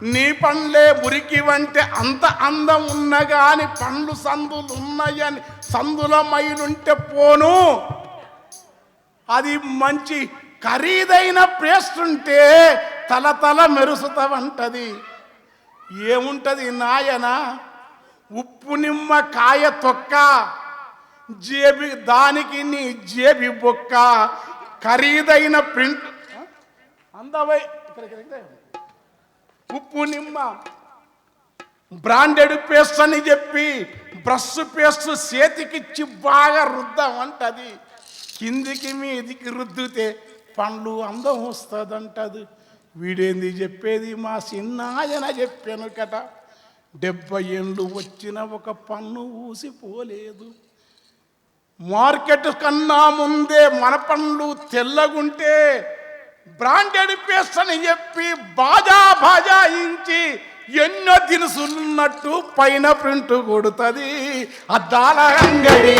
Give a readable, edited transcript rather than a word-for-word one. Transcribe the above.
నీ పండ్లే మురికి వంటే అంత అందం ఉన్నగాని పండ్లు సందులున్నాయని సందుల మైలుంటే పోను. అది మంచి ఖరీదైన పేస్ట్ ఉంటే తల తల మెరుసుతవంటది. ఏముంటది నాయన? ఉప్పు నిమ్మ కాయ తొక్క, జేబి దానికి నీ జేబి బొక్క, ఖరీదైన ప్రింట్ అందవై ఉప్పు నిమ్మ బ్రాండెడ్ పేస్ట్ అని చెప్పి బ్రష్ పేస్ట్ చేతికిచ్చి బాగా రుద్దామంటది. కిందికి మీదికి రుద్దితే పండ్లు అందం వస్తుందంటది. వీడేంది చెప్పేది? మా చిన్నాయన చెప్పాను కట. 70 ఏళ్ళు వచ్చిన ఒక పన్ను ఊసిపోలేదు. మార్కెట్ కన్నా ముందే మన పండ్లు తెల్లగుంటే బ్రాండెడ్ పేస్ట్ అని చెప్పి బాజాయించి ఎన్నో దినుసులున్నట్టు పైన ప్రింట్ కొడుతుంది. అద్దాల అంగడి